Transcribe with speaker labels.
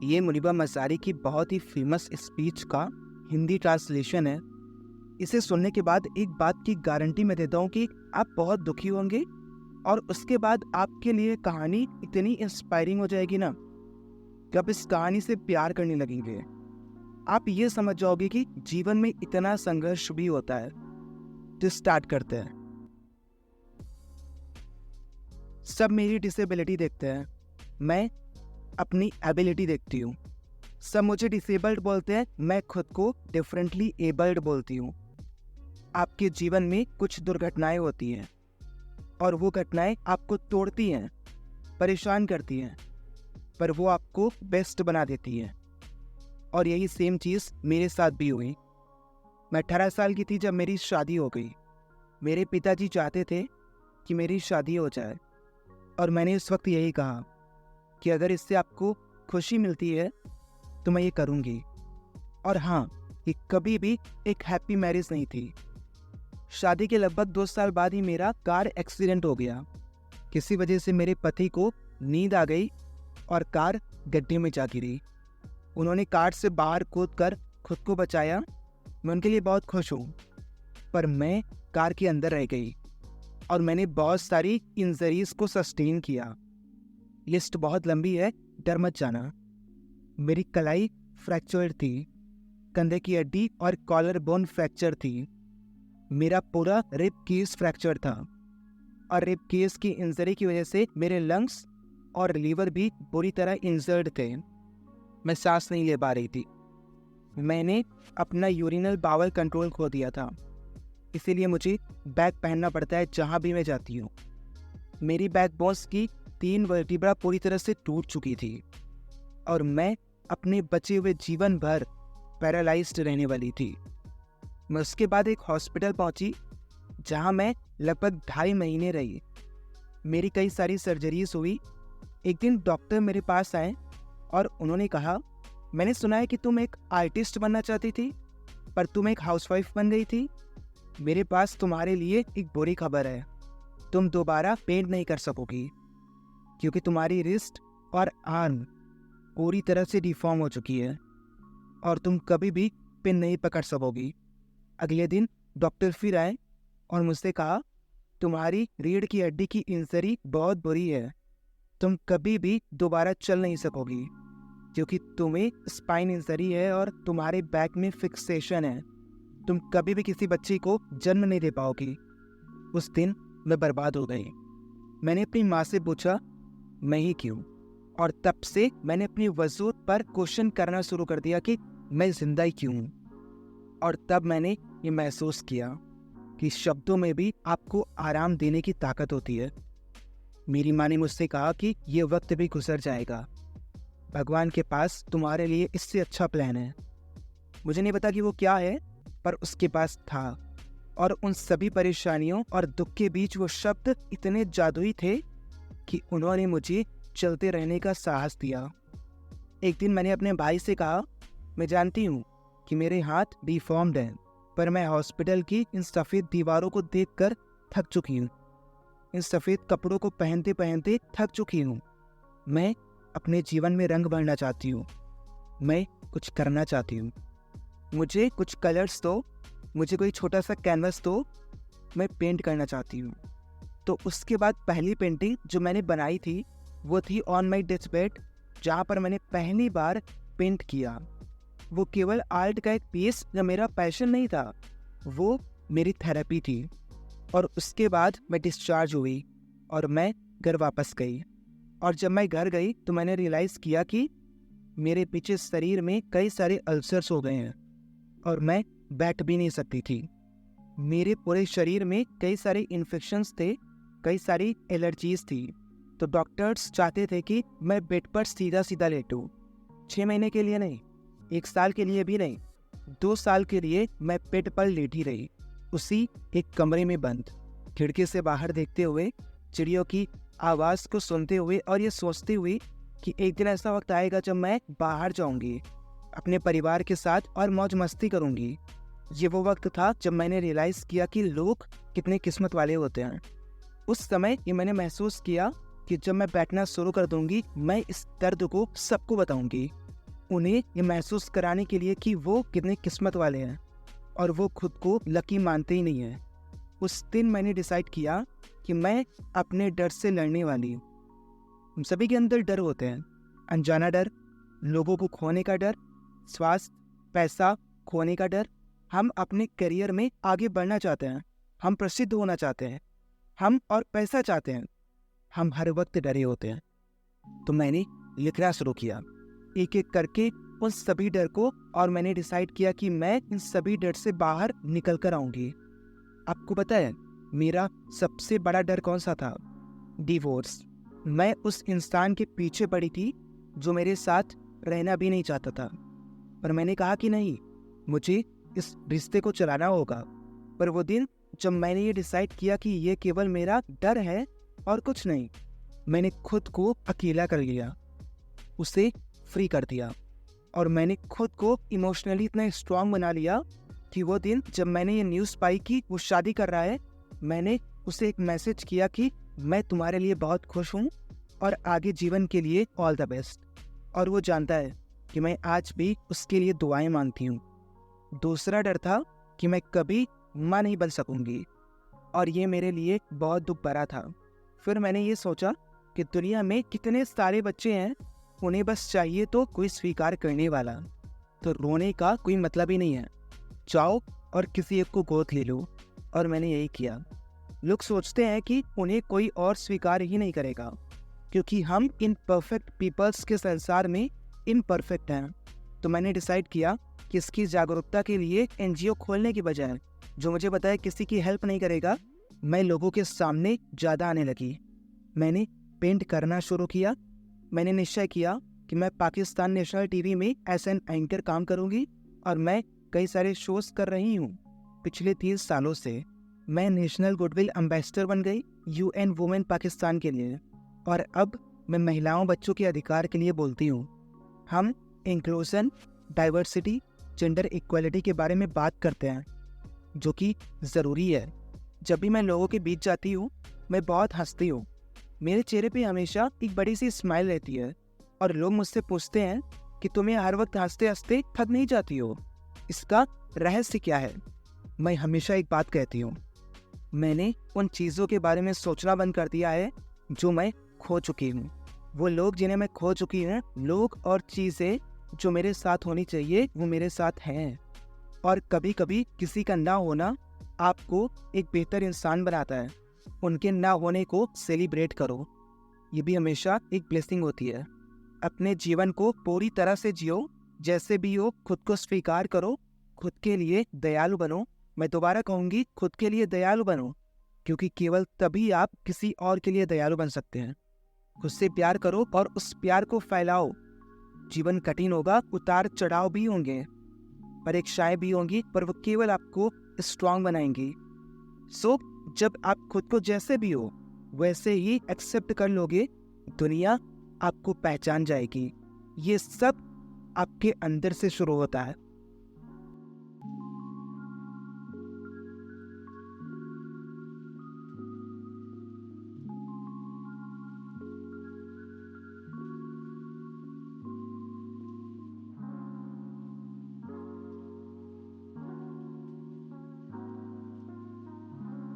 Speaker 1: ये मुनीबा मसारी की बहुत ही फेमस स्पीच का हिंदी ट्रांसलेशन है। इसे सुनने के बाद एक बात की गारंटी मैं देता हूँ कि आप बहुत दुखी होंगे और उसके बाद आपके लिए कहानी इतनी इंस्पायरिंग हो जाएगी ना कि आप इस कहानी से प्यार करने लगेंगे। आप ये समझ जाओगे कि जीवन में इतना संघर्ष भी होता है। तो स्टार्ट करते हैं। सब मेरी डिसेबिलिटी देखते हैं, मैं अपनी एबिलिटी देखती हूँ। सब मुझे डिसेबल्ड बोलते हैं, मैं खुद को डिफरेंटली एबल्ड बोलती हूँ। आपके जीवन में कुछ दुर्घटनाएं होती हैं और वो घटनाएं आपको तोड़ती हैं, परेशान करती हैं, पर वो आपको बेस्ट बना देती हैं। और यही सेम चीज़ मेरे साथ भी हुई। मैं 18 साल की थी जब मेरी शादी हो गई। मेरे पिताजी चाहते थे कि मेरी शादी हो जाए और मैंने उस वक्त यही कहा कि अगर इससे आपको खुशी मिलती है तो मैं ये करूँगी। और हाँ, ये कभी भी एक हैप्पी मैरिज नहीं थी। शादी के लगभग 2 साल बाद ही मेरा कार एक्सीडेंट हो गया। किसी वजह से मेरे पति को नींद आ गई और कार गड्ढे में जा गिरी। उन्होंने कार से बाहर कूद कर खुद को बचाया। मैं उनके लिए बहुत खुश हूँ, पर मैं कार के अंदर रह गई और मैंने बहुत सारी इंजरीज को सस्टेन किया। लिस्ट बहुत लंबी है, डर मत जाना। मेरी कलाई फ्रैक्चर थी, कंधे की हड्डी और कॉलर बोन फ्रैक्चर थी। मेरा पूरा रिब केस फ्रैक्चर था और रिब केस की इंजरी की वजह से मेरे लंग्स और लीवर भी बुरी तरह इंजर्ड थे। मैं सांस नहीं ले पा रही थी। मैंने अपना यूरिनल बावल कंट्रोल खो दिया था, इसीलिए मुझे बैग पहनना पड़ता है जहाँ भी मैं जाती हूँ। मेरी बैक बोन्स की 3 वर्टिब्रा पूरी तरह से टूट चुकी थी और मैं अपने बचे हुए जीवन भर पैरालाइज्ड रहने वाली थी। मैं उसके बाद एक हॉस्पिटल पहुंची जहां मैं लगभग 2.5 महीने रही। मेरी कई सारी सर्जरीज हुई। एक दिन डॉक्टर मेरे पास आए और उन्होंने कहा, मैंने सुना है कि तुम एक आर्टिस्ट बनना चाहती थी, पर तुम एक हाउसवाइफ बन गई थी। मेरे पास तुम्हारे लिए एक बुरी खबर है, तुम दोबारा पेंट नहीं कर सकोगी क्योंकि तुम्हारी रिस्ट और आर्म पूरी तरह से डिफॉर्म हो चुकी है और तुम कभी भी पेन नहीं पकड़ सकोगी। अगले दिन डॉक्टर फिर आए और मुझसे कहा, तुम्हारी रीढ़ की हड्डी की इंजरी बहुत बुरी है, तुम कभी भी दोबारा चल नहीं सकोगी क्योंकि तुम्हें स्पाइन इंजरी है और तुम्हारे बैक में फिक्सेशन है। तुम कभी भी किसी बच्चे को जन्म नहीं दे पाओगी। उस दिन मैं बर्बाद हो गई। मैंने अपनी माँ से पूछा, मैं ही क्यों? और तब से मैंने अपनी वजूद पर क्वेश्चन करना शुरू कर दिया कि मैं जिंदा ही क्यों हूँ। और तब मैंने ये महसूस किया कि शब्दों में भी आपको आराम देने की ताकत होती है। मेरी माँ ने मुझसे कहा कि ये वक्त भी गुजर जाएगा, भगवान के पास तुम्हारे लिए इससे अच्छा प्लान है। मुझे नहीं पता कि वो क्या है, पर उसके पास था। और उन सभी परेशानियों और दुख के बीच वो शब्द इतने जादुई थे कि उन्होंने मुझे चलते रहने का साहस दिया। एक दिन मैंने अपने भाई से कहा, मैं जानती हूँ कि मेरे हाथ डिफॉर्म्ड हैं, पर मैं हॉस्पिटल की इन सफ़ेद दीवारों को देखकर थक चुकी हूँ। इन सफ़ेद कपड़ों को पहनते पहनते थक चुकी हूँ। मैं अपने जीवन में रंग भरना चाहती हूँ। मैं कुछ करना चाहती हूँ। मुझे कुछ कलर्स दो, मुझे कोई छोटा सा कैनवस दो, मैं पेंट करना चाहती हूँ। तो उसके बाद पहली पेंटिंग जो मैंने बनाई थी वो थी ऑन माई डेथ बेड, जहाँ पर मैंने पहली बार पेंट किया। वो केवल आर्ट का एक पीस जो मेरा पैशन नहीं था, वो मेरी थेरेपी थी। और उसके बाद मैं डिस्चार्ज हुई और मैं घर वापस गई। और जब मैं घर गई तो मैंने रियलाइज़ किया कि मेरे पीछे शरीर में कई सारे अल्सर्स हो गए हैं और मैं बैठ भी नहीं सकती थी। मेरे पूरे शरीर में कई सारे इन्फेक्शंस थे, कई सारी एलर्जीज थी। तो डॉक्टर्स चाहते थे कि मैं बेड पर सीधा सीधा लेटूं। 6 महीने के लिए नहीं, 1 साल के लिए भी नहीं, 2 साल के लिए मैं बेड पर लेटी रही, उसी एक कमरे में बंद, खिड़की से बाहर देखते हुए, चिड़ियों की आवाज़ को सुनते हुए और ये सोचते हुए कि एक दिन ऐसा वक्त आएगा जब मैं बाहर जाऊंगी अपने परिवार के साथ और मौज मस्ती करूंगी। ये वो वक्त था जब मैंने रियलाइज़ किया कि लोग कितने किस्मत वाले होते हैं। उस समय ये मैंने महसूस किया कि जब मैं बैठना शुरू कर दूंगी, मैं इस दर्द को सबको बताऊंगी उन्हें ये महसूस कराने के लिए कि वो कितने किस्मत वाले हैं और वो खुद को लकी मानते ही नहीं हैं। उस दिन मैंने डिसाइड किया कि मैं अपने डर से लड़ने वाली हूँ। हम सभी के अंदर डर होते हैं, अनजाना डर, लोगों को खोने का डर, स्वास्थ्य, पैसा खोने का डर। हम अपने करियर में आगे बढ़ना चाहते हैं, हम प्रसिद्ध होना चाहते हैं, हम और पैसा चाहते हैं। हम हर वक्त डरे होते हैं। तो मैंने लिखना शुरू किया, एक एक करके उन सभी डर को, और मैंने डिसाइड किया कि मैं इन सभी डर से बाहर निकल कर आऊँगी। आपको पता है मेरा सबसे बड़ा डर कौन सा था? डिवोर्स। मैं उस इंसान के पीछे पड़ी थी जो मेरे साथ रहना भी नहीं चाहता था, पर मैंने कहा कि नहीं, मुझे इस रिश्ते को चलाना होगा। पर वो दिन जब मैंने ये डिसाइड किया कि ये केवल मेरा डर है और कुछ नहीं, मैंने खुद को अकेला कर लिया, उसे फ्री कर दिया, और मैंने खुद को इमोशनली इतना स्ट्रांग बना लिया कि वो दिन जब मैंने ये न्यूज़ पाई कि वो शादी कर रहा है, मैंने उसे एक मैसेज किया कि मैं तुम्हारे लिए बहुत खुश हूँ और आगे जीवन के लिए ऑल द बेस्ट। और वो जानता है कि मैं आज भी उसके लिए दुआएं मांगती हूँ। दूसरा डर था कि मैं कभी माँ नहीं बन सकूंगी, और ये मेरे लिए बहुत दुख भरा था। फिर मैंने ये सोचा कि दुनिया में कितने सारे बच्चे हैं, उन्हें बस चाहिए तो कोई स्वीकार करने वाला। तो रोने का कोई मतलब ही नहीं है, जाओ और किसी एक को गोद ले लो। और मैंने यही किया। लोग सोचते हैं कि उन्हें कोई और स्वीकार ही नहीं करेगा, क्योंकि हम इन परफेक्ट पीपल्स के संसार में इम्परफेक्ट हैं। तो मैंने डिसाइड किया कि इसकी जागरूकता के लिए एनजीओ खोलने की बजाय, जो मुझे बताए किसी की हेल्प नहीं करेगा, मैं लोगों के सामने ज़्यादा आने लगी। मैंने पेंट करना शुरू किया। मैंने निश्चय किया कि मैं पाकिस्तान नेशनल टीवी में एज एन एंकर काम करूंगी, और मैं कई सारे शोज़ कर रही हूँ। पिछले 30 सालों से मैं नेशनल गुडविल एम्बेसडर बन गई UN वुमेन पाकिस्तान के लिए, और अब मैं महिलाओं बच्चों के अधिकार के लिए बोलती हूँ। हम इंक्लूजन, डाइवर्सिटी, जेंडर इक्वालिटी के बारे में बात करते हैं, जो कि ज़रूरी है। जब भी मैं लोगों के बीच जाती हूँ, मैं बहुत हंसती हूँ। मेरे चेहरे पे हमेशा एक बड़ी सी स्माइल रहती है, और लोग मुझसे पूछते हैं कि तुम्हें हर वक्त हंसते हंसते थक नहीं जाती हो, इसका रहस्य क्या है? मैं हमेशा एक बात कहती हूँ, मैंने उन चीज़ों के बारे में सोचना बंद कर दिया है जो मैं खो चुकी हूँ। वो लोग जिन्हें मैं खो चुकी हूँ, लोग और चीज़ें जो मेरे साथ होनी चाहिए, वो मेरे साथ हैं। और कभी कभी किसी का ना होना आपको एक बेहतर इंसान बनाता है। उनके ना होने को सेलिब्रेट करो, ये भी हमेशा एक ब्लेसिंग होती है। अपने जीवन को पूरी तरह से जियो, जैसे भी हो खुद को स्वीकार करो, खुद के लिए दयालु बनो। मैं दोबारा कहूँगी, खुद के लिए दयालु बनो, क्योंकि केवल तभी आप किसी और के लिए दयालु बन सकते हैं। खुद से प्यार करो और उस प्यार को फैलाओ। जीवन कठिन होगा, उतार चढ़ाव भी होंगे, परीक्षाएं भी होंगी, पर वो केवल आपको स्ट्रांग बनाएंगी। सो जब आप खुद को जैसे भी हो वैसे ही एक्सेप्ट कर लोगे, दुनिया आपको पहचान जाएगी। ये सब आपके अंदर से शुरू होता है।